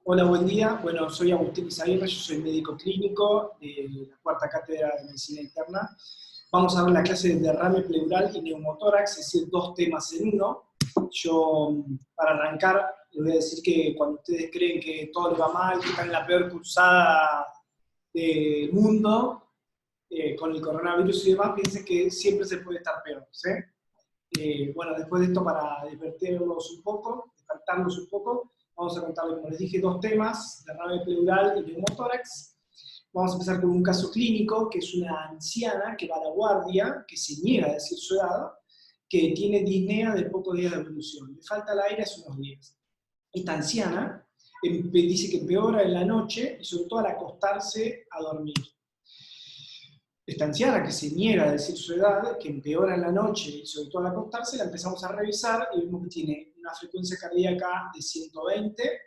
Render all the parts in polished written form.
Hola, buen día. Bueno, soy Agustín Izaguirre, yo soy médico clínico de la cuarta cátedra de medicina interna. Vamos a ver la clase de derrame pleural y neumotórax, es decir, dos temas en uno. Yo, para arrancar, les voy a decir que cuando ustedes creen que todo les va mal, que están en la peor cursada del mundo, con el coronavirus y demás, piensen que siempre se puede estar peor, ¿sí? Bueno, después de esto, para despertarlos un poco, vamos a contarles, como les dije, dos temas, derrame pleural y neumotórax. Vamos a empezar con un caso clínico, que es una anciana que va a la guardia, que se niega a decir su edad, que tiene disnea de pocos días de evolución. Le falta el aire hace unos días. Esta anciana dice que empeora en la noche, y sobre todo al acostarse a dormir. Esta anciana que se niega a decir su edad, que empeora en la noche y sobre todo al acostarse, la empezamos a revisar y vemos que tiene una frecuencia cardíaca de 120,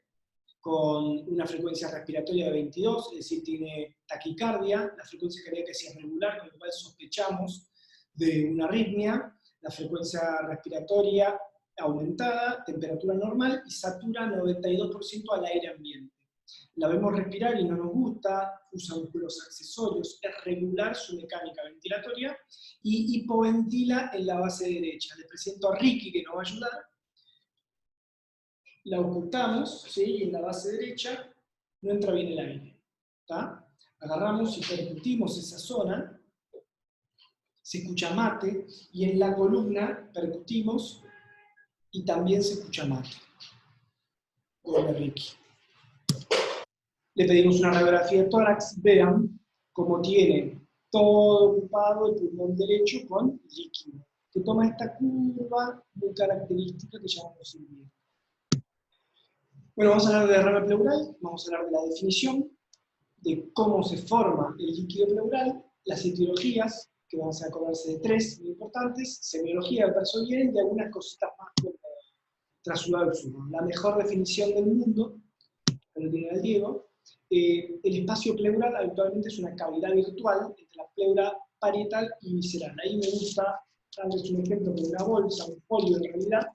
con una frecuencia respiratoria de 22, es decir, tiene taquicardia, la frecuencia cardíaca es irregular, con lo cual sospechamos de una arritmia, la frecuencia respiratoria aumentada, temperatura normal y satura 92% al aire ambiente. La vemos respirar y no nos gusta, usa músculos accesorios, es regular su mecánica ventilatoria y hipoventila en la base derecha. Les presento a Ricky, que nos va a ayudar. La ocultamos, ¿sí? Y en la base derecha no entra bien el aire. ¿Tá? Agarramos y percutimos esa zona, se escucha mate, y en la columna percutimos y también se escucha mate. Con Ricky. Le pedimos una radiografía de tórax, vean cómo tiene todo ocupado el pulmón derecho con líquido, que toma esta curva muy característica que llamamos silbido. Bueno, vamos a hablar de derrame pleural, vamos a hablar de la definición, de cómo se forma el líquido pleural, las etiologías, que vamos a acordarse de tres muy importantes, semiología del persovieren y algunas cositas más como trasudado sur. La mejor definición del mundo, que lo tiene el Diego. El espacio pleural habitualmente es una cavidad virtual entre la pleura parietal y visceral. Ahí me gusta darles un ejemplo con una bolsa, un folio en realidad,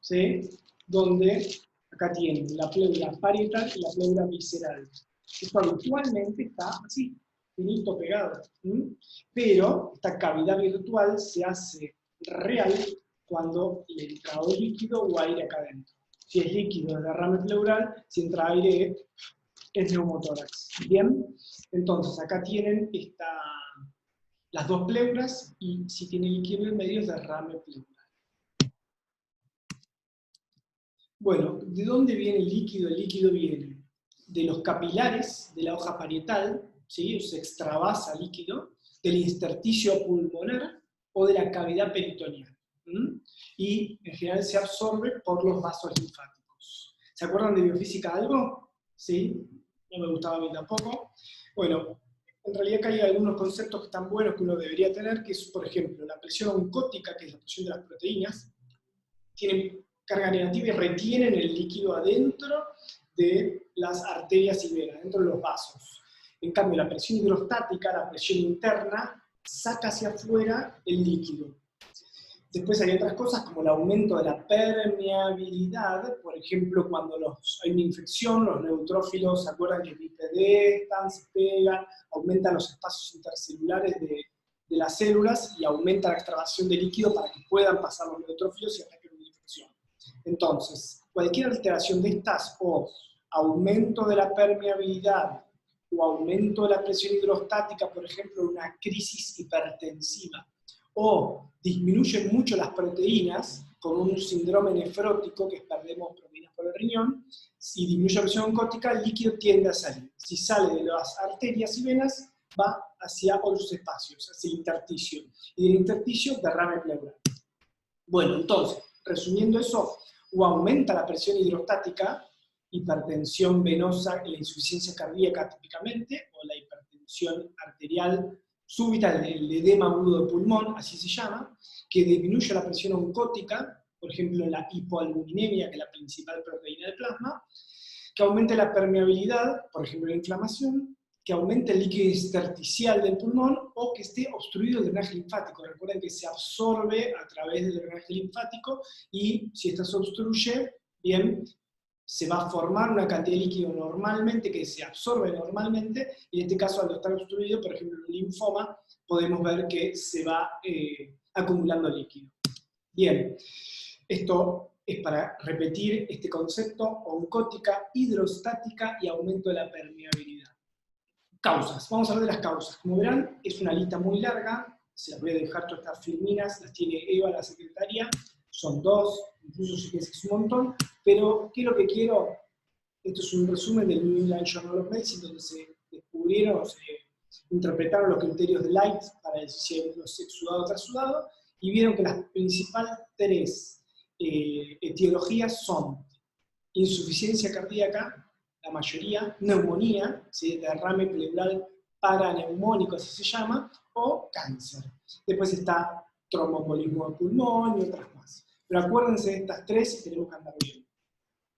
¿sí? Donde acá tienen la pleura parietal y la pleura visceral. Esto habitualmente está así, finito pegado. Pero esta cavidad virtual se hace real cuando le entra o líquido o aire acá adentro. Si es líquido es derrame pleural, si entra aire es neumotórax. Bien, entonces acá tienen las dos pleuras y si tiene líquido en medio es derrame pleural. Bueno, ¿de dónde viene el líquido? El líquido viene de los capilares de la hoja parietal, ¿sí? Se extravasa líquido, del intersticio pulmonar o de la cavidad peritoneal. Y en general se absorbe por los vasos linfáticos. ¿Se acuerdan de biofísica algo? ¿Sí? No me gustaba a mí tampoco. Bueno, en realidad acá hay algunos conceptos que están buenos que uno debería tener, que es, por ejemplo, la presión oncótica, que es la presión de las proteínas, tienen carga negativa y retienen el líquido adentro de las arterias y venas, dentro de los vasos. En cambio, la presión hidrostática, la presión interna, saca hacia afuera el líquido. Después hay otras cosas como el aumento de la permeabilidad, por ejemplo, cuando hay una infección, los neutrófilos, ¿se acuerdan que bipedestan, se pegan, aumentan los espacios intercelulares de las células y aumenta la extravasación de líquido para que puedan pasar los neutrófilos y ataquen una infección? Entonces, cualquier alteración de estas, o aumento de la permeabilidad, o aumento de la presión hidrostática, por ejemplo, una crisis hipertensiva, o disminuyen mucho las proteínas, con un síndrome nefrótico, que es perdemos proteínas por el riñón, si disminuye la presión oncótica, el líquido tiende a salir. Si sale de las arterias y venas, va hacia otros espacios, hacia el intersticio. Y del intersticio, derrame pleural. Bueno, entonces, resumiendo eso, o aumenta la presión hidrostática, hipertensión venosa, la insuficiencia cardíaca típicamente, o la hipertensión arterial súbita, el edema agudo de pulmón, así se llama, que disminuye la presión oncótica, por ejemplo la hipoalbuminemia, que es la principal proteína del plasma, que aumente la permeabilidad, por ejemplo la inflamación, que aumente el líquido intersticial del pulmón o que esté obstruido el drenaje linfático. Recuerden que se absorbe a través del drenaje linfático y si esto se obstruye, bien, se va a formar una cantidad de líquido normalmente, que se absorbe normalmente, y en este caso al estar obstruido, por ejemplo en un linfoma, podemos ver que se va acumulando líquido. Bien, esto es para repetir este concepto: oncótica, hidrostática y aumento de la permeabilidad. Causas, vamos a hablar de las causas. Como verán, es una lista muy larga, se las voy a dejar todas estas filminas, las tiene Eva, la secretaria, son 2, incluso si piensas que es un montón, pero ¿qué es lo que quiero? Esto es un resumen del New England Journal of Medicine, donde se descubrieron, se interpretaron los criterios de Light para decir si hay uno exudado o transudado, y vieron que las principales 3 etiologías son insuficiencia cardíaca, la mayoría, neumonía, ¿sí? Derrame pleural paraneumónico, así se llama, o cáncer. Después está tromboembolismo de pulmón y otras más. Pero acuérdense de estas 3 y tenemos que andar bien.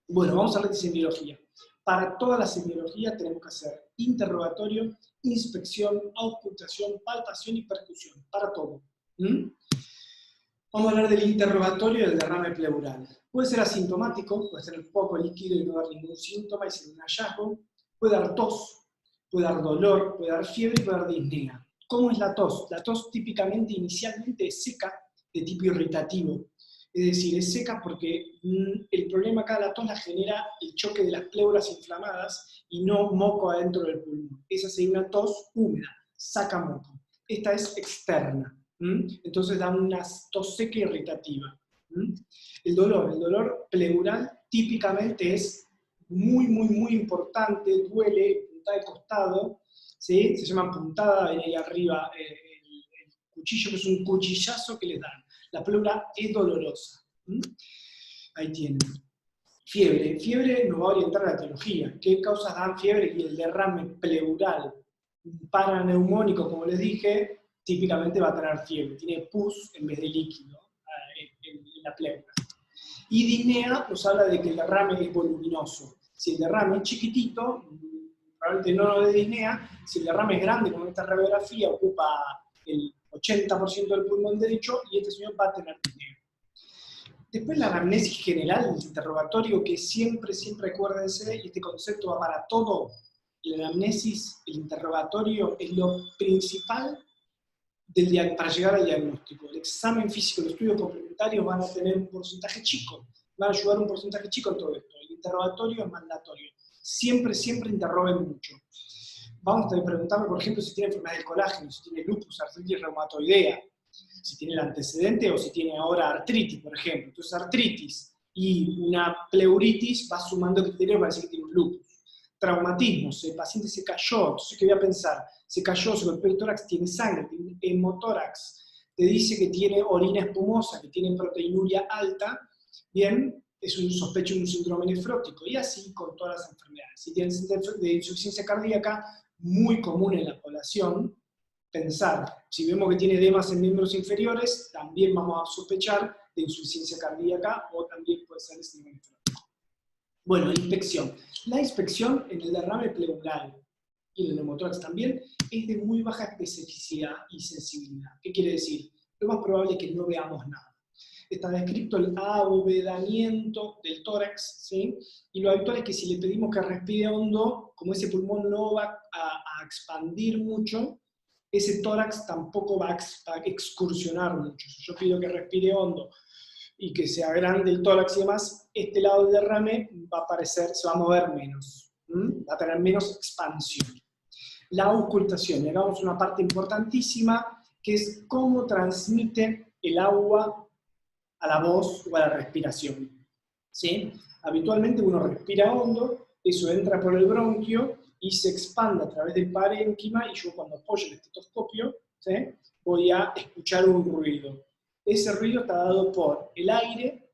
Bueno, vamos a hablar de semiología. Para toda la semiología tenemos que hacer interrogatorio, inspección, auscultación, palpación y percusión. Para todo. Vamos a hablar del interrogatorio del derrame pleural. Puede ser asintomático, puede ser poco líquido y no dar ningún síntoma y ser un hallazgo. Puede dar tos, puede dar dolor, puede dar fiebre y puede dar disnea. ¿Cómo es la tos? La tos típicamente inicialmente es seca, de tipo irritativo. Es decir, es seca porque el problema acá de la tos la genera el choque de las pleuras inflamadas y no moco adentro del pulmón. Esa sería una tos húmeda, saca moco. Esta es externa. Entonces da una tos seca irritativa. El dolor pleural típicamente es muy importante, duele, puntada de costado, ¿sí? Se llama puntada, ven ahí arriba el cuchillo, que es un cuchillazo que les dan. La pleura es dolorosa. Ahí tienen. Fiebre nos va a orientar a la etiología. ¿Qué causas dan fiebre? Y el derrame pleural paraneumónico, como les dije, típicamente va a tener fiebre. Tiene pus en vez de líquido en la pleura. Y disnea nos habla de que el derrame es voluminoso. Si el derrame es chiquitito, probablemente no lo de disnea. Si el derrame es grande, como en esta radiografía, ocupa el 80% del pulmón derecho, y este señor va a tener disnea. Después la anamnesis general, el interrogatorio, que siempre acuérdense, y este concepto va para todo. La anamnesis, el interrogatorio, es lo principal para llegar al diagnóstico. El examen físico, los estudios complementarios van a tener un porcentaje chico, van a ayudar un porcentaje chico en todo esto. El interrogatorio es mandatorio. Siempre interroguen mucho. Vamos a preguntarme, por ejemplo, si tiene enfermedad del colágeno, si tiene lupus, artritis reumatoidea, si tiene el antecedente o si tiene ahora artritis, por ejemplo. Entonces, artritis y una pleuritis va sumando criterios para decir que tiene un lupus. Traumatismos, el paciente se cayó, entonces, ¿qué voy a pensar? Se cayó, se golpeó el tórax, tiene sangre, tiene hemotórax, te dice que tiene orina espumosa, que tiene proteinuria alta, bien, es un sospecho de un síndrome nefrótico, y así con todas las enfermedades. Si tienen de insuficiencia cardíaca, muy común en la población, pensar, si vemos que tiene edemas en miembros inferiores, también vamos a sospechar de insuficiencia cardíaca o también puede ser síndrome nefrótico. Bueno, inspección. La inspección en el derrame pleural y en el neumotórax también es de muy baja especificidad y sensibilidad. ¿Qué quiere decir? Lo más probable es que no veamos nada. Está descrito el abovedamiento del tórax, ¿sí? Y lo habitual es que si le pedimos que respire hondo, como ese pulmón no va a expandir mucho, ese tórax tampoco va a excursionar mucho. Si yo pido que respire hondo y que sea grande el tórax y demás, este lado del derrame va a aparecer, se va a mover menos, va a tener menos expansión. La auscultación, llegamos a una parte importantísima, que es cómo transmite el agua a la voz o a la respiración. ¿Sí? Habitualmente uno respira hondo, eso entra por el bronquio y se expande a través del parénquima, y yo cuando apoyo el estetoscopio, ¿sí?, voy a escuchar un ruido. Ese ruido está dado por el aire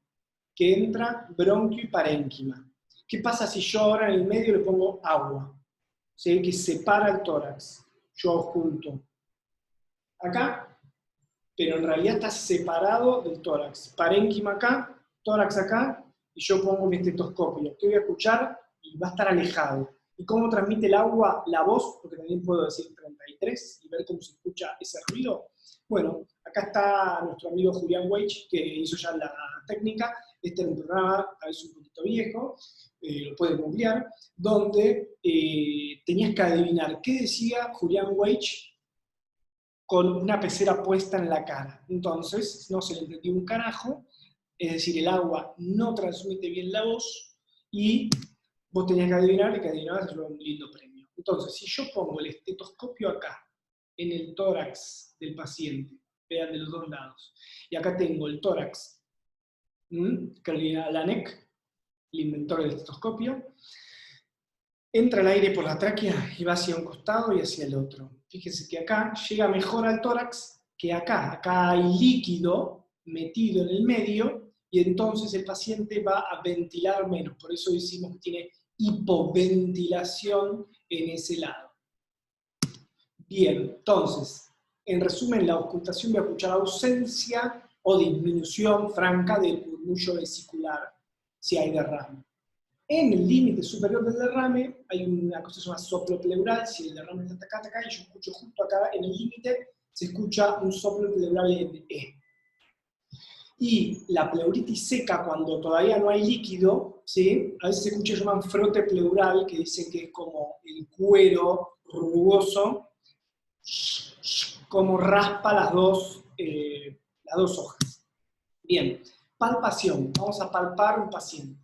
que entra bronquio y parénquima. ¿Qué pasa si yo ahora en el medio le pongo agua? ¿Sí? Que separa el tórax. Yo oculto acá, pero en realidad está separado del tórax. Parénquima acá, tórax acá, y yo pongo mi estetoscopio. ¿Qué voy a escuchar? Y va a estar alejado. ¿Y cómo transmite el agua la voz? Porque también puedo decir 33 y ver cómo se escucha ese ruido. Bueno, acá está nuestro amigo Julián Weich, que hizo ya la técnica. Este era un programa, a veces un poquito viejo, lo pueden googlear, donde tenías que adivinar qué decía Julián Weich con una pecera puesta en la cara. Entonces, no se le entendió un carajo, es decir, el agua no transmite bien la voz, y vos tenías que adivinar, y que adivinabas era un lindo premio. Entonces, si yo pongo el estetoscopio acá, en el tórax del paciente, vean de los dos lados, y acá tengo el tórax, que Alanek, el inventor del estetoscopio, entra el aire por la tráquea y va hacia un costado y hacia el otro. Fíjense que acá llega mejor al tórax que acá. Acá hay líquido metido en el medio y entonces el paciente va a ventilar menos. Por eso decimos que tiene hipoventilación en ese lado. Bien, entonces, en resumen, la auscultación va a escuchar ausencia o disminución franca del murmullo vesicular si hay derrame. En el límite superior del derrame hay una cosa que se llama soplo pleural. Si el derrame está acá, y yo escucho justo acá en el límite, se escucha un soplo pleural en E. Y la pleuritis seca, cuando todavía no hay líquido, ¿sí? A veces se escucha, llaman frote pleural, que dicen que es como el cuero rugoso, como raspa las dos hojas. Bien, palpación. Vamos a palpar un paciente.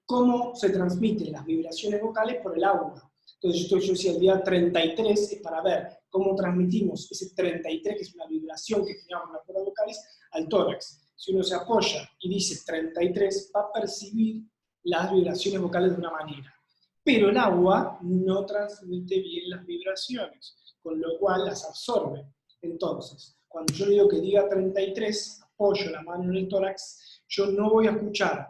¿Cómo se transmiten las vibraciones vocales? Por el agua. Entonces yo decía el día 33, es para ver cómo transmitimos ese 33, que es una vibración que generamos en las cuerdas vocales, al tórax. Si uno se apoya y dice 33, va a percibir las vibraciones vocales de una manera. Pero el agua no transmite bien las vibraciones, con lo cual las absorbe. Entonces, cuando yo digo que diga 33, apoyo la mano en el tórax, yo no voy a escuchar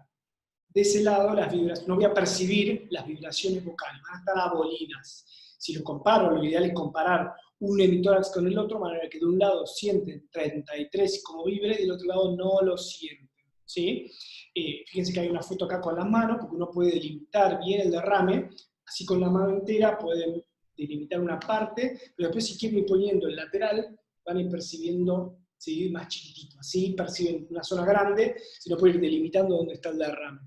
de ese lado las vibraciones, no voy a percibir las vibraciones vocales, van a estar abolidas. Si lo comparo, lo ideal es comparar un hemitórax con el otro, de manera que de un lado sienten 33 como vibre, y del otro lado no lo sienten. ¿Sí? Fíjense que hay una foto acá con las manos, porque uno puede delimitar bien el derrame, así con la mano entera pueden delimitar una parte, pero después si quieren ir poniendo el lateral, van a ir percibiendo, ¿sí?, más chiquitito, así perciben una zona grande, si no pueden ir delimitando dónde está el derrame.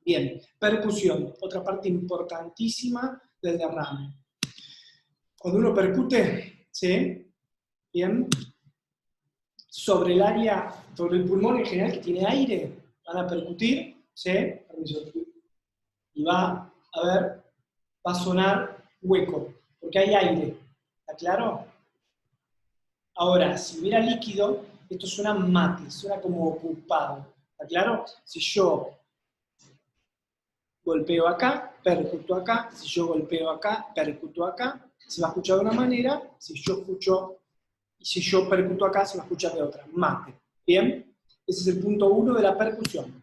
Bien, percusión, otra parte importantísima del derrame. Cuando uno percute, ¿sí?, bien, sobre el área, sobre el pulmón en general que tiene aire, van a percutir, ¿sí?, y va a sonar hueco, porque hay aire, ¿está claro? Ahora, si hubiera líquido, esto suena mate, suena como ocupado, ¿está claro? Si yo golpeo acá, percuto acá, si yo golpeo acá, percuto acá, se va a escuchar de una manera, si yo percuto acá, se va a escuchar de otra, mate. ¿Bien? Ese es el punto 1 de la percusión.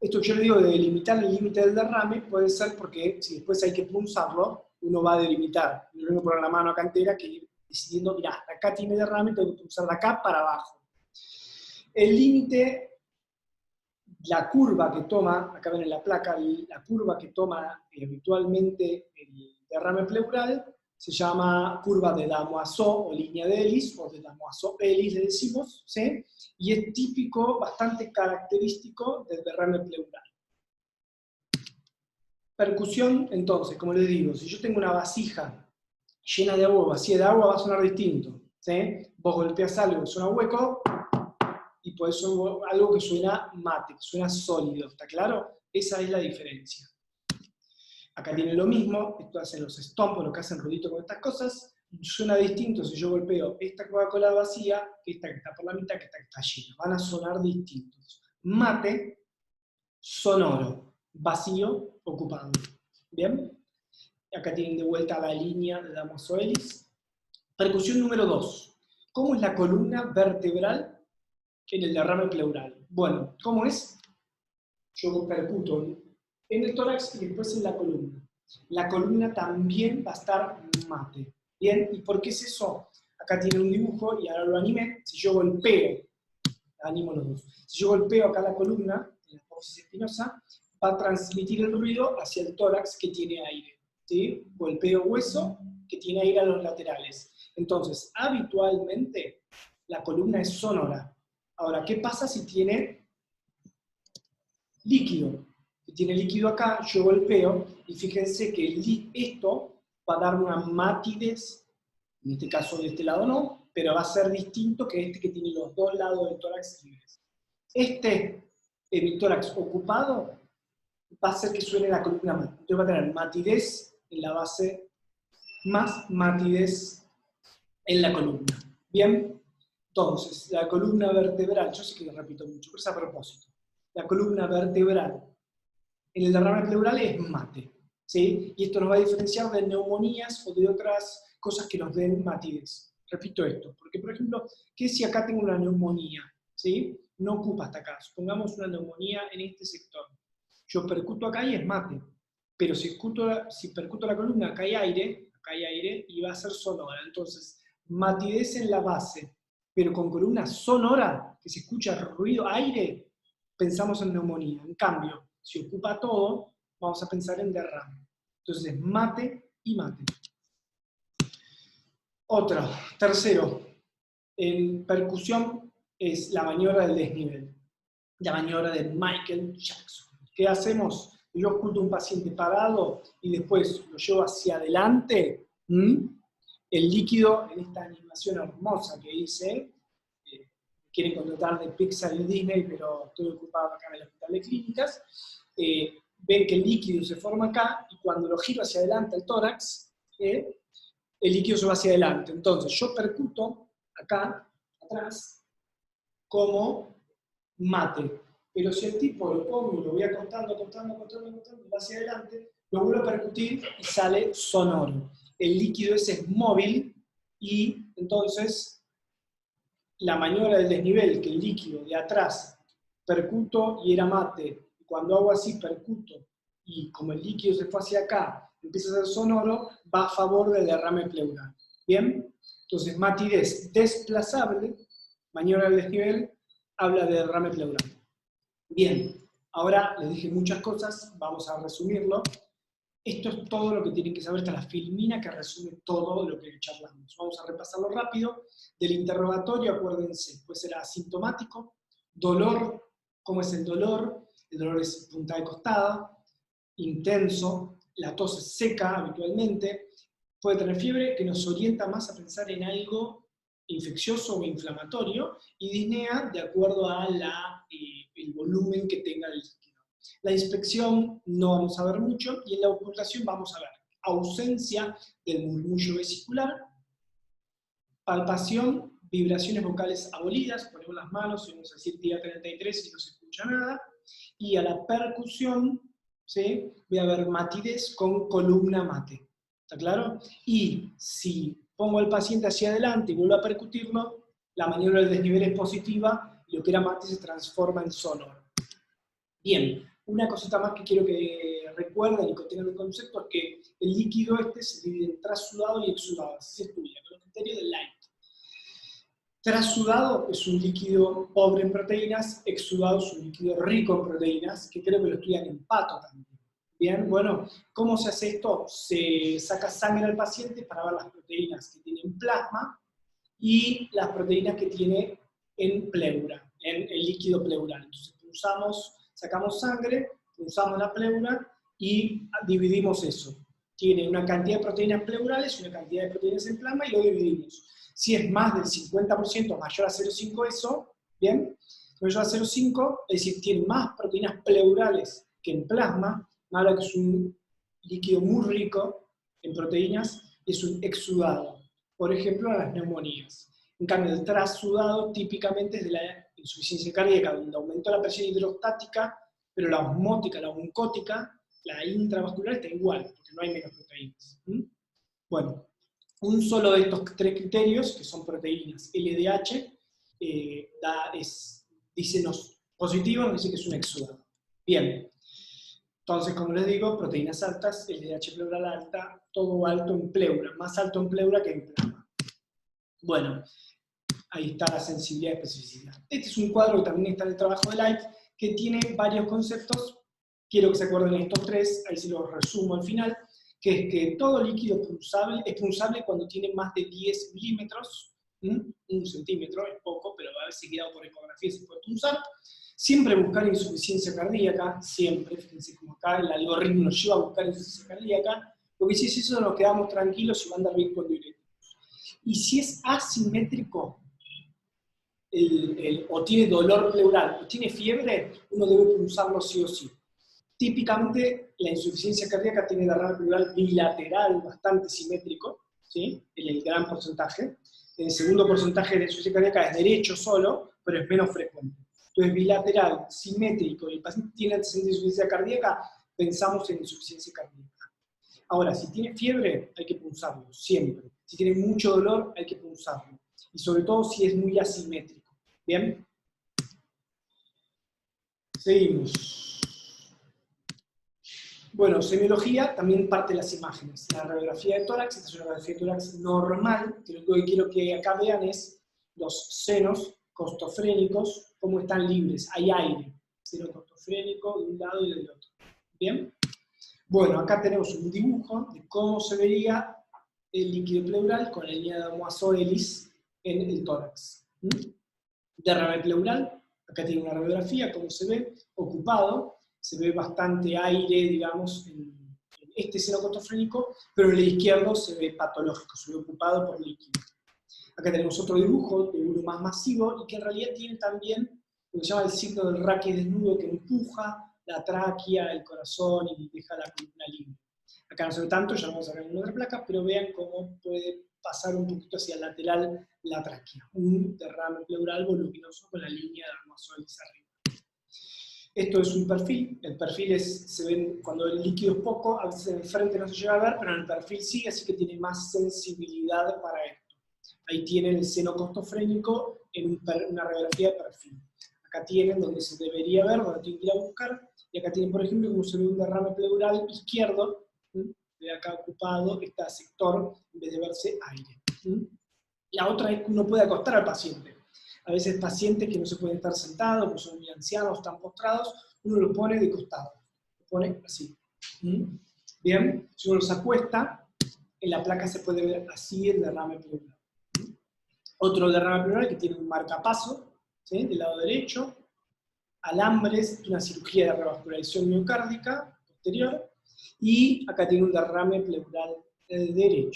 Esto que yo le digo de delimitar el límite del derrame puede ser porque si después hay que punzarlo, uno va a delimitar. Yo vengo a poner la mano acá entera que ir decidiendo, mirá, acá tiene derrame, tengo que punzar de acá para abajo. El límite, la curva que toma, acá ven en la placa, la curva que toma habitualmente el derrame pleural se llama curva de Damoiseau o línea de Ellis, o de Damoiseau-Ellis le decimos, ¿sí? Y es típico, bastante característico del derrame pleural. Percusión, entonces, como les digo, si yo tengo una vasija llena de agua, vacía de agua, va a sonar distinto, ¿sí? Vos golpeas algo, suena hueco, y por eso algo que suena mate, que suena sólido, ¿está claro? Esa es la diferencia. Acá tiene lo mismo, esto hacen los stompos, lo que hacen ruidito con estas cosas, suena distinto si yo golpeo esta Coca-Cola vacía, que esta que está por la mitad, que esta que está llena, van a sonar distintos. Mate, sonoro, vacío, ocupado. ¿Bien? Acá tienen de vuelta la línea de Damoiseau-Ellis. Percusión número 2. ¿Cómo es la columna vertebral en el derrame pleural? Bueno, ¿cómo es? Yo percuto en el tórax y después en la columna. La columna también va a estar mate. ¿Bien? ¿Y por qué es eso? Acá tiene un dibujo y ahora lo animé. Si yo golpeo, animo los dos. Si yo golpeo acá la columna, en la hipófisis espinosa, va a transmitir el ruido hacia el tórax que tiene aire. ¿Sí? Golpeo hueso que tiene aire a los laterales. Entonces, habitualmente, la columna es sonora. Ahora, ¿qué pasa si tiene líquido, que tiene líquido acá, yo golpeo, y fíjense que esto va a dar una matidez, en este caso de este lado no, pero va a ser distinto que este que tiene los dos lados del tórax libres. Este tórax ocupado va a hacer que suene la columna mate. Entonces va a tener matidez en la base más matidez en la columna. ¿Bien? Entonces, la columna vertebral, yo sé que lo repito mucho, pero es a propósito. La columna vertebral en el derrame pleural es mate. ¿Sí? Y esto nos va a diferenciar de neumonías o de otras cosas que nos den matidez. Repito esto, porque por ejemplo, ¿qué si acá tengo una neumonía? ¿Sí? No ocupa hasta acá. Supongamos una neumonía en este sector. Yo percuto acá y es mate. Pero si percuto la columna, acá hay aire y va a ser sonora. Entonces, matidez en la base, pero con columna sonora, que se escucha ruido, aire, pensamos en neumonía. En cambio, si ocupa todo, vamos a pensar en derrame. Entonces, mate y mate. Otro, tercero, en percusión es la maniobra del desnivel, la maniobra de Michael Jackson. ¿Qué hacemos? Yo oculto un paciente parado y después lo llevo hacia adelante. El líquido, en esta animación hermosa que hice, quieren contratar de Pixar y Disney, pero estoy ocupado acá en el hospital de clínicas, ven que el líquido se forma acá y cuando lo giro hacia adelante el tórax, el líquido se va hacia adelante. Entonces yo percuto acá, atrás, como mate. Pero si el tipo lo pongo y lo voy acostando, va hacia adelante, lo vuelvo a percutir y sale sonoro. El líquido ese es móvil y entonces la maniobra del desnivel, que el líquido de atrás percuto y era mate, y cuando hago así percuto y como el líquido se fue hacia acá, empieza a ser sonoro, va a favor del derrame pleural. ¿Bien? Entonces, matidez desplazable, maniobra del desnivel, habla de derrame pleural. Bien, ahora les dije muchas cosas, vamos a resumirlo. Esto es todo lo que tienen que saber, esta es la filmina que resume todo lo que charlamos. Vamos a repasarlo rápido. Del interrogatorio, acuérdense, puede ser asintomático, dolor, ¿cómo es el dolor? El dolor es punta de costada, intenso, la tos es seca habitualmente, puede tener fiebre que nos orienta más a pensar en algo infeccioso o inflamatorio, y disnea de acuerdo a el volumen que tenga el líquido. La inspección no vamos a ver mucho, y en la ocultación vamos a ver ausencia del murmullo vesicular, palpación, vibraciones vocales abolidas, ponemos las manos y vamos a decir tira 33 y no se escucha nada, y a la percusión, ¿sí? Voy a ver matidez con columna mate. ¿Está claro? Y si pongo al paciente hacia adelante y vuelvo a percutirlo, la maniobra del desnivel es positiva y lo que era mate se transforma en sonoro. Bien, una cosita más que quiero que recuerden y que tengan el concepto es que el líquido se divide en trasudado y exudado, así se estudia, con los criterios del Light. Trasudado es un líquido pobre en proteínas, exudado es un líquido rico en proteínas, que creo que lo estudian en pato también. Bien, bueno, ¿cómo se hace esto? Se saca sangre al paciente para ver las proteínas que tiene en plasma y las proteínas que tiene en pleura, en el líquido pleural. Entonces sacamos sangre, pulsamos la pleura y dividimos eso. Tiene una cantidad de proteínas pleurales y una cantidad de proteínas en plasma y lo dividimos. Si es más del 50% mayor a 0,5 eso, ¿bien? Mayor a 0,5, es decir, tiene más proteínas pleurales que en plasma, habla que es un líquido muy rico en proteínas y es un exudado. Por ejemplo, las neumonías. En cambio, el trasudado típicamente es de la insuficiencia cardíaca, donde aumentó la presión hidrostática, pero la osmótica, la oncótica, la intravascular está igual, porque no hay menos proteínas. Bueno, un solo de estos tres criterios, que son proteínas LDH, dice positivo, nos dice que es un exudado. Bien. Entonces, como les digo, proteínas altas, LDH pleural alta, todo alto en pleura, más alto en pleura que en plasma. Bueno, ahí está la sensibilidad y especificidad. Este es un cuadro que también está en el trabajo de Light, que tiene varios conceptos. Quiero que se acuerden de estos tres, ahí se los resumo al final, que es que todo líquido es punzable cuando tiene más de 10 milímetros, 1 centímetro, es poco, pero a veces quedado por ecografía se puede usar. Siempre buscar insuficiencia cardíaca, siempre, fíjense como acá el algoritmo nos lleva a buscar insuficiencia cardíaca, porque si es eso nos quedamos tranquilos y va a andar bien con diuréticos. Y si es asimétrico, o tiene dolor pleural, o tiene fiebre, uno debe punzarlo sí o sí. Típicamente la insuficiencia cardíaca tiene derrame pleural bilateral, bastante simétrico, ¿sí? En el gran porcentaje. El segundo porcentaje de insuficiencia cardíaca es derecho solo, pero es menos frecuente. Entonces, bilateral, simétrico, y el paciente tiene antecedentes de insuficiencia cardíaca, pensamos en insuficiencia cardíaca. Ahora, si tiene fiebre, hay que punzarlo, siempre. Si tiene mucho dolor, hay que punzarlo. Y sobre todo si es muy asimétrico. ¿Bien? Seguimos. Bueno, semiología también parte de las imágenes. La radiografía de tórax, esta es una radiografía de tórax normal, que lo que quiero que acá vean es los senos costofrénicos, cómo están libres, hay aire. Seno costofrénico de un lado y del otro. ¿Bien? Bueno, acá tenemos un dibujo de cómo se vería el líquido pleural con la línea de Moazo-Ellis en el tórax. Derrame pleural, acá tiene una radiografía, cómo se ve, ocupado, se ve bastante aire, digamos, en este seno costofrénico, pero en el izquierdo se ve patológico, se ve ocupado por líquido. Acá tenemos otro dibujo de uno más masivo y que en realidad tiene también lo que se llama el signo del raquis desnudo, que empuja la tráquea, el corazón y deja la columna libre. Acá no se ve tanto, ya vamos a ver en otra placa, pero vean cómo puede pasar un poquito hacia el lateral la tráquea. Un derrame pleural voluminoso con la línea de Moazo-Ellis arriba. Esto es un perfil, el perfil se ve cuando el líquido es poco, a veces en el frente no se llega a ver, pero en el perfil sí, así que tiene más sensibilidad para esto. Ahí tienen el seno costofrénico en una radiografía de perfil. Acá tienen donde se debería ver, donde tienen que ir a buscar, y acá tienen, por ejemplo, como se ve un derrame pleural izquierdo, de acá ocupado este sector, en vez de verse aire. La otra es que uno puede acostar al paciente. A veces pacientes que no se pueden estar sentados, que son muy ancianos, están postrados, uno los pone de costado, lo pone así. Bien, si uno los acuesta, en la placa se puede ver así el derrame pleural. Otro derrame pleural que tiene un marcapaso, ¿sí? Del lado derecho, alambres, una cirugía de revascularización miocárdica posterior, y acá tiene un derrame pleural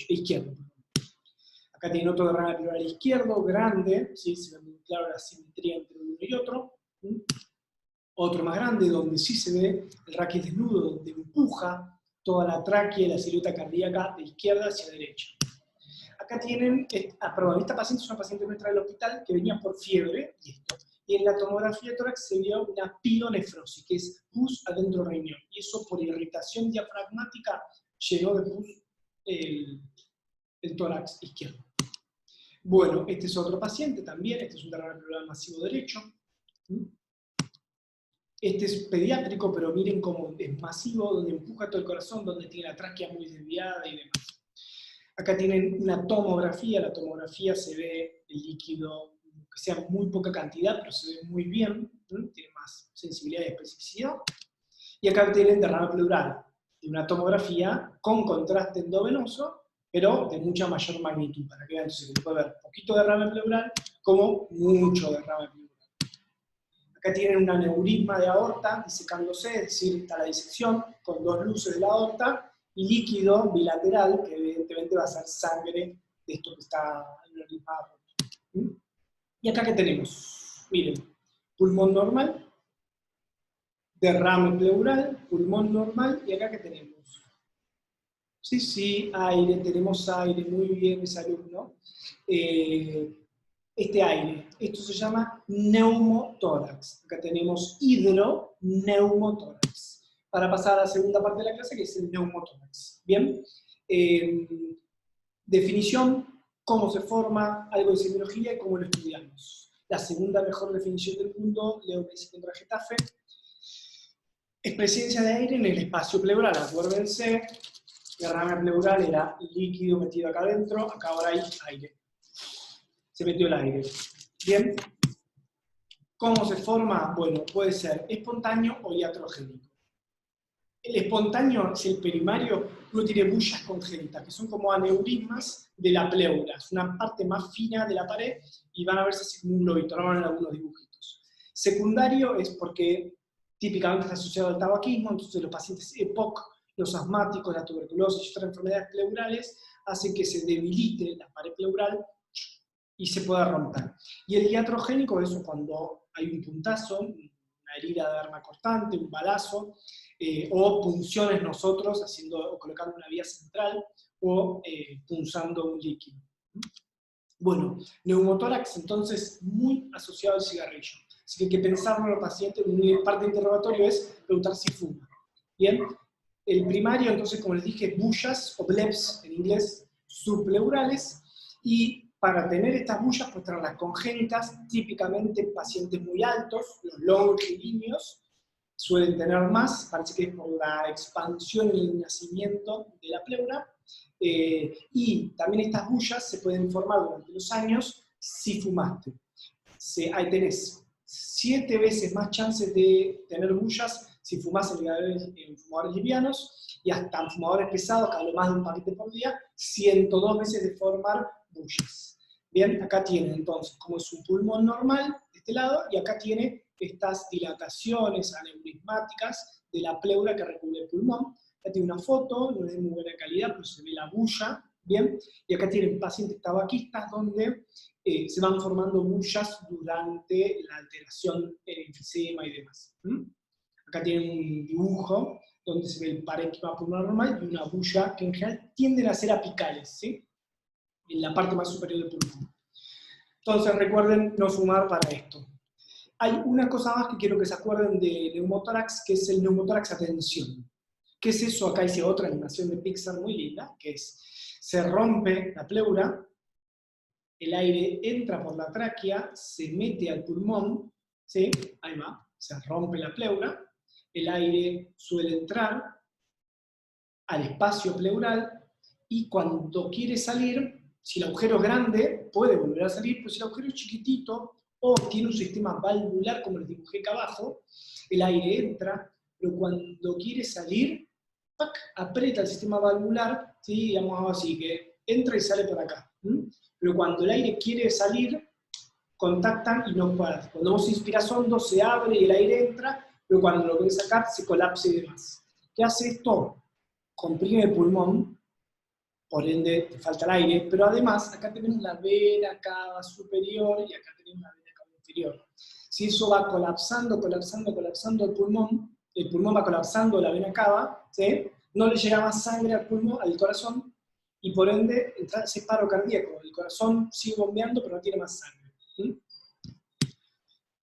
izquierdo. Acá tiene otro derrame pleural izquierdo, grande, ¿sí? Se ve muy claro la simetría entre uno y otro. Otro más grande, donde sí se ve el raquis desnudo, donde empuja toda la tráquea y la silueta cardíaca de izquierda hacia derecha. Acá tienen, perdón, esta paciente es una paciente nuestra del hospital que venía por fiebre, y en la tomografía de tórax se vio una pielonefrosis, que es pus adentro riñón, y eso por irritación diafragmática llenó de pus el tórax izquierdo. Bueno, este es otro paciente también, este es un derrame pleural masivo derecho. Este es pediátrico, pero miren cómo es masivo, donde empuja todo el corazón, donde tiene la tráquea muy desviada y demás. Acá tienen una tomografía, la tomografía se ve el líquido, que sea muy poca cantidad, pero se ve muy bien, tiene más sensibilidad y especificidad. Y acá tienen derrame pleural, de una tomografía con contraste endovenoso, pero de mucha mayor magnitud, para que vean entonces que se puede ver poquito derrame pleural como mucho derrame pleural. Acá tienen un aneurisma de aorta disecándose, es decir, está la disección con dos luces de la aorta y líquido bilateral, que evidentemente va a ser sangre de esto que está en el aneurisma de aorta. Y acá que tenemos, miren, pulmón normal, derrame pleural, pulmón normal, y acá que tenemos. Sí, aire, tenemos aire, muy bien, mis alumnos. Este aire, esto se llama neumotórax. Acá tenemos hidroneumotórax. Para pasar a la segunda parte de la clase, que es el neumotórax. Bien. Definición, cómo se forma, algo de semiología y cómo lo estudiamos. La segunda mejor definición del mundo, Leo Messi contra Getafe. Es presencia de aire en el espacio pleural, acuérdense. Derrame pleural era líquido metido acá adentro, acá ahora hay aire. Se metió el aire. Bien. ¿Cómo se forma? Bueno, puede ser espontáneo o iatrogénico. El espontáneo es el primario, uno tiene bullas congénitas, que son como aneurismas de la pleura. Es una parte más fina de la pared y van a verse así como un globito, ahora van a ver algunos dibujitos. Secundario es porque típicamente está asociado al tabaquismo, entonces los pacientes EPOC, los asmáticos, la tuberculosis y otras enfermedades pleurales hacen que se debilite la pared pleural y se pueda romper. Y el iatrogénico es cuando hay un puntazo, una herida de arma cortante, un balazo, o punciones nosotros o colocando una vía central o punzando un líquido. Bueno, neumotórax entonces muy asociado al cigarrillo. Así que hay que pensarlo en los pacientes, una parte del interrogatorio es preguntar si fuma. Bien, el primario entonces, como les dije, bullas o bleps en inglés, subpleurales, y para tener estas bullas, pues tener las congénitas, típicamente pacientes muy altos, los longilíneos, suelen tener más, parece que es por la expansión y el nacimiento de la pleura, y también estas bullas se pueden formar durante los años si fumaste. Ahí tenés 7 veces más chances de tener bullas si fumás en fumadores livianos, y hasta en fumadores pesados, que hablo más de un paquete por día, 102 veces de formar bullas. Bien, acá tiene entonces, como es un pulmón normal, de este lado, y acá tiene estas dilataciones aneurismáticas de la pleura que recubre el pulmón. Acá tiene una foto, no es de muy buena calidad, pero se ve la bulla, bien, y acá tienen pacientes tabaquistas donde se van formando bullas durante la alteración en enfisema y demás. Acá tienen un dibujo donde se ve el parénquima pulmonar normal y una bulla que en general tienden a ser apicales, ¿sí? En la parte más superior del pulmón. Entonces recuerden no fumar para esto. Hay una cosa más que quiero que se acuerden de neumotórax, que es el neumotórax a tensión. ¿Qué es eso? Acá hice otra animación de Pixar muy linda, que es, se rompe la pleura, el aire entra por la tráquea, se mete al pulmón, ¿sí? Ahí va, se rompe la pleura, el aire suele entrar al espacio pleural, y cuando quiere salir, si el agujero es grande, puede volver a salir, pero si el agujero es chiquitito, o tiene un sistema valvular, como les dibujé acá abajo, el aire entra, pero cuando quiere salir, ¡pac!, aprieta el sistema valvular, ¿sí? Digamos así, que entra y sale por acá. Pero cuando el aire quiere salir, contactan y no paran. Cuando vos inspiras hondo, se abre y el aire entra, pero cuando lo querés sacar, se colapsa y demás. ¿Qué hace esto? Comprime el pulmón, por ende te falta el aire, pero además acá tenemos la vena cava superior y acá tenemos la vena cava inferior. Si eso va colapsando el pulmón va colapsando la vena cava, ¿sí? No le llega más sangre al pulmón, al corazón, y por ende entra ese paro cardíaco. El corazón sigue bombeando, pero no tiene más sangre. ¿Sí?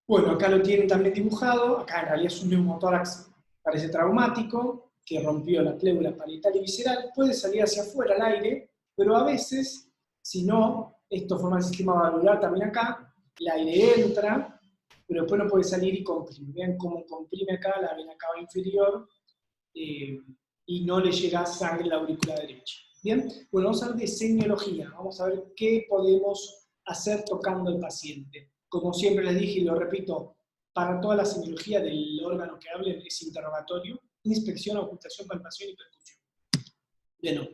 Bueno, acá lo tienen también dibujado, acá en realidad es un neumotórax, parece traumático, que rompió la pleura parietal y visceral, puede salir hacia afuera al aire, pero a veces, si no, esto forma el sistema valvular también acá, el aire entra, pero después no puede salir y comprime. Vean cómo comprime acá la vena cava inferior, y no le llega sangre a la aurícula derecha. Bien, bueno, vamos a hablar de semiología, vamos a ver qué podemos hacer tocando al paciente. Como siempre les dije y lo repito, para toda la semiología del órgano que hablen es interrogatorio, inspección, ocultación, palpación y percusión. Bueno,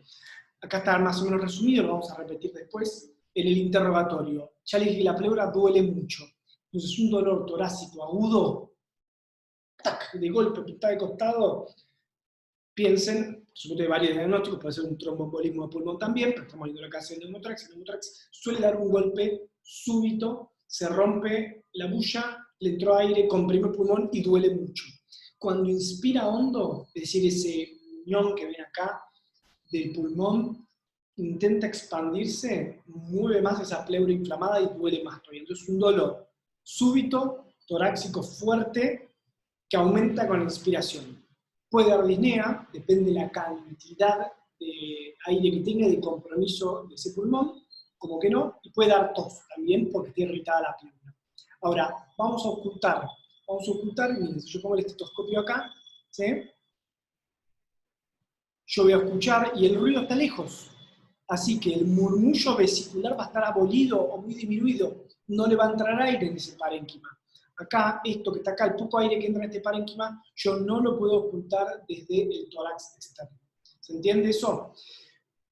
acá está más o menos resumido, lo vamos a repetir después. En el interrogatorio, ya les dije que la pleura duele mucho. Entonces un dolor torácico agudo, tac, de golpe, pintada de costado, piensen, por supuesto hay varios diagnósticos, puede ser un tromboembolismo de pulmón también, pero estamos viendo la casa del neumotórax. El neumotórax suele dar un golpe súbito, se rompe la bulla, le entró aire, comprime el pulmón y duele mucho. Cuando inspira hondo, es decir, ese unión que ven acá del pulmón, intenta expandirse, mueve más esa pleura inflamada y duele más todavía. Entonces un dolor súbito, torácico fuerte, que aumenta con la inspiración. Puede dar disnea, depende de la cantidad de aire que tenga, de compromiso de ese pulmón, como que no, y puede dar tos también porque está irritada la pleura. Ahora, vamos a ocultar, miren, si yo pongo el estetoscopio acá, ¿sí? Yo voy a escuchar y el ruido está lejos, así que el murmullo vesicular va a estar abolido o muy disminuido, no le va a entrar aire en ese parénquima. Acá, esto que está acá, el poco aire que entra en este parénquima, yo no lo puedo ocultar desde el tórax externo. ¿Se entiende eso?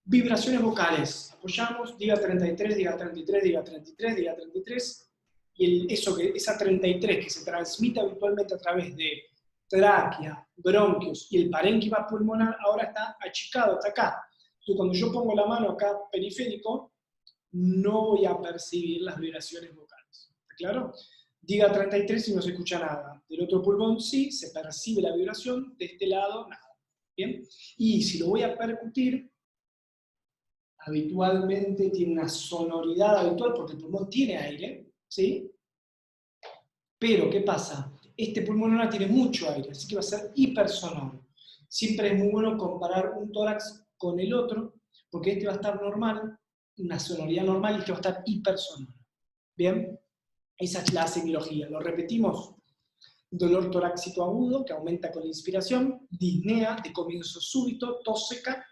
Vibraciones vocales. Apoyamos, diga 33, diga 33, diga 33, diga 33. Y esa 33 que se transmite habitualmente a través de tráquea, bronquios y el parénquima pulmonar, ahora está achicado, está acá. Entonces, cuando yo pongo la mano acá periférico, no voy a percibir las vibraciones vocales. ¿Está claro? Diga 33 y no se escucha nada. Del otro pulmón sí, se percibe la vibración, de este lado nada. ¿Bien? Y si lo voy a percutir, habitualmente tiene una sonoridad habitual porque el pulmón tiene aire, ¿sí? Pero, ¿qué pasa? Este pulmón ahora tiene mucho aire, así que va a ser hipersonoro. Siempre es muy bueno comparar un tórax con el otro, porque este va a estar normal, una sonoridad normal, y este va a estar hipersonoro. ¿Bien? Esa es la semiología. Lo repetimos. Dolor torácico agudo, que aumenta con la inspiración, disnea de comienzo súbito, tos seca,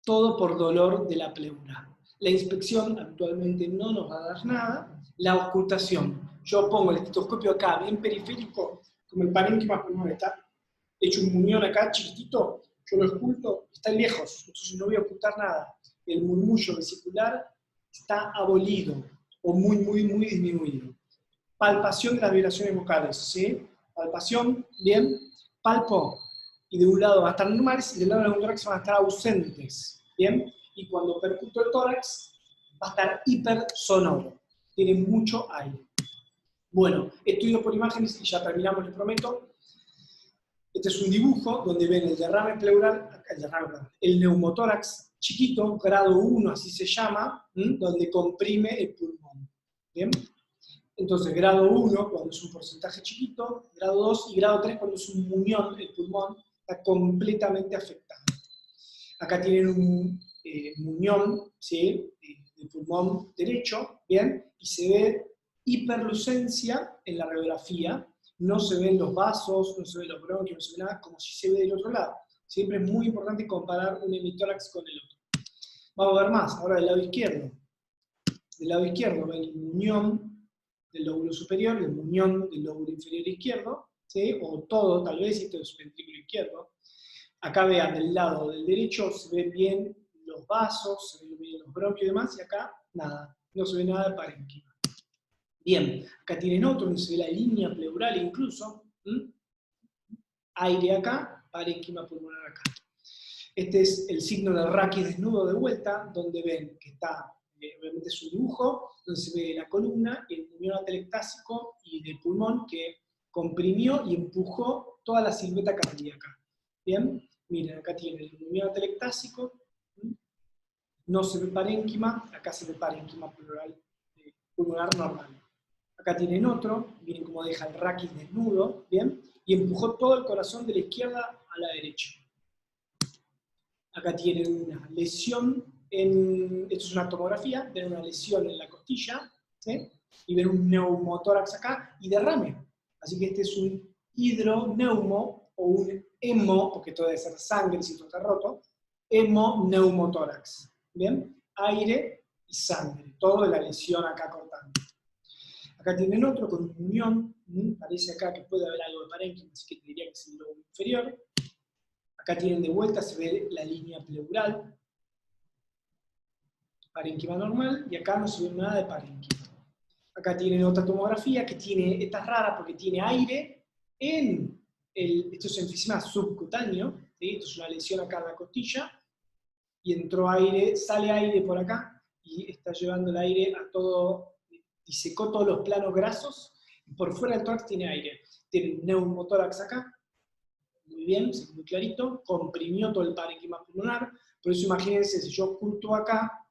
todo por dolor de la pleura. La inspección actualmente no nos va a dar nada. La auscultación. Yo pongo el estetoscopio acá, bien periférico, como el parénquima pulmonar está hecho un muñón acá chiquitito, yo lo ausculto, está lejos, entonces no voy a ocultar nada. El murmullo vesicular está abolido o muy, muy, muy disminuido. Palpación de las vibraciones vocales, ¿sí? Palpación, bien, palpo, y de un lado van a estar normales y del lado del tórax van a estar ausentes, ¿bien? Y cuando percuto el tórax va a estar hipersonoro, tiene mucho aire. Bueno, estudio por imágenes y ya terminamos, les prometo. Este es un dibujo donde ven el derrame pleural, el neumotórax chiquito, grado 1, así se llama, donde comprime el pulmón, ¿bien? Entonces, grado 1, cuando es un porcentaje chiquito, grado 2 y grado 3, cuando es un muñón, el pulmón está completamente afectado. Acá tienen un muñón, ¿sí? Del pulmón derecho, ¿bien? Y se ve hiperlucencia en la radiografía, no se ven los vasos, no se ven los bronquios, no se ve nada, como si se ve del otro lado. Siempre es muy importante comparar un hemitórax con el otro. Vamos a ver más, ahora del lado izquierdo. Del lado izquierdo ven el muñón del lóbulo superior, el muñón del lóbulo inferior izquierdo, ¿sí? O todo, tal vez, este es el ventrículo izquierdo. Acá vean, del lado del derecho se ven bien los vasos, se ven bien los bronquios y demás, y acá nada, no se ve nada de parénquima. Bien, acá tienen otro donde se ve la línea pleural incluso, aire acá, parénquima pulmonar acá. Este es el signo del raquis desnudo de vuelta, donde ven que está, obviamente es un dibujo, donde se ve la columna, el muñón atelectásico y del pulmón que comprimió y empujó toda la silueta cardíaca. Bien, miren, acá tienen el muñón atelectásico, no se ve parénquima, acá se ve parénquima pulmonar normal. Acá tienen otro, miren cómo deja el raquis desnudo, ¿bien? Y empujó todo el corazón de la izquierda a la derecha. Acá tienen una lesión, esto es una tomografía, ven una lesión en la costilla, ¿sí? Y ven un neumotórax acá y derrame. Así que este es un hidroneumo o un hemo, porque esto debe ser sangre si esto está roto, hemoneumotórax. ¿Bien? Aire y sangre, todo de la lesión acá cortando. Acá tienen otro con un muñón, parece acá que puede haber algo de parénquima, así que te diría que es el lóbulo inferior. Acá tienen de vuelta, se ve la línea pleural, parénquima normal, y acá no se ve nada de parénquima. Acá tienen otra tomografía que tiene, esta es rara porque tiene aire en esto es enfisema subcutáneo, ¿sí? Esto es una lesión acá en la costilla, y entró aire, sale aire por acá, y está llevando el aire a todo, disecó todos los planos grasos, y por fuera del tórax tiene aire. Tiene un neumotórax acá, muy bien, muy clarito, comprimió todo el parénquima pulmonar, por eso imagínense, si yo oculto acá,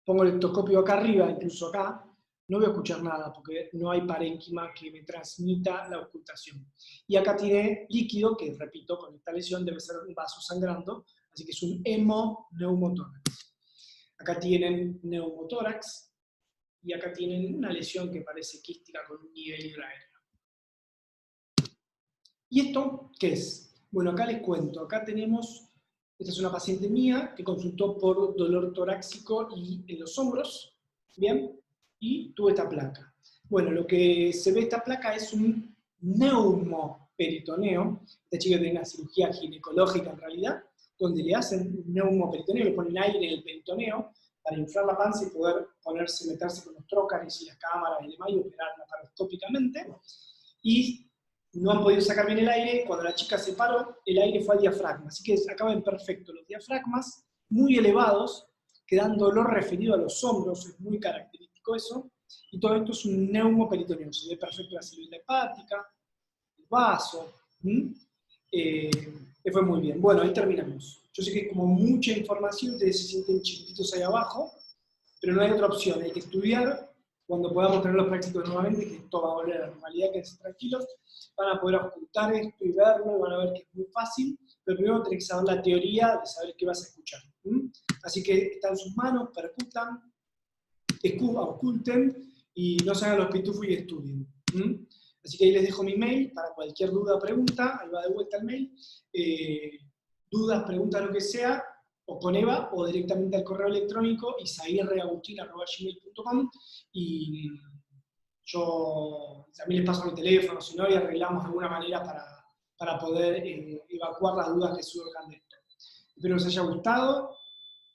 pongo el estetoscopio acá arriba, incluso acá, no voy a escuchar nada, porque no hay parénquima que me transmita la ocultación. Y acá tiene líquido, que repito, con esta lesión debe ser un vaso sangrando, así que es un hemoneumotórax. Acá tienen neumotórax, y acá tienen una lesión que parece quística con un nivel hidroaéreo. ¿Y esto qué es? Bueno, acá les cuento, acá tenemos, esta es una paciente mía que consultó por dolor torácico y en los hombros, ¿bien? Y tuvo esta placa. Bueno, lo que se ve esta placa es un neumoperitoneo. Esta chica tiene una cirugía ginecológica en realidad, donde le hacen un neumoperitoneo, le ponen aire en el peritoneo para inflar la panza y poder meterse con los trócares y las cámaras y demás y operar laparoscópicamente. Y no han podido sacar bien el aire. Cuando la chica se paró, el aire fue al diafragma. Así que acá ven perfecto los diafragmas, muy elevados, que dan dolor referido a los hombros, es muy característico eso. Y todo esto es un neumoperitoneo. Se ve perfecto la célula hepática, el vaso. Fue muy bien. Bueno, ahí terminamos. Yo sé que es como mucha información, ustedes se sienten chiquititos ahí abajo, pero no hay otra opción. Hay que estudiar. Cuando podamos tener los prácticos nuevamente, que esto va a volver a la normalidad, quédense tranquilos, van a poder ocultar esto y verlo, van a ver que es muy fácil, pero primero tenés que saber la teoría de saber qué vas a escuchar. Así que está en sus manos, percutan, oculten y no se hagan los pitufos y estudien. Así que ahí les dejo mi mail para cualquier duda o pregunta, ahí va de vuelta el mail. Dudas, preguntas, lo que sea, o con Eva, o directamente al correo electrónico isaguirreagustin@gmail.com y yo también les paso mi teléfono, si no, y arreglamos de alguna manera para poder evacuar las dudas que surjan de esto. Espero que les haya gustado,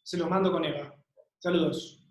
se los mando con Eva. Saludos.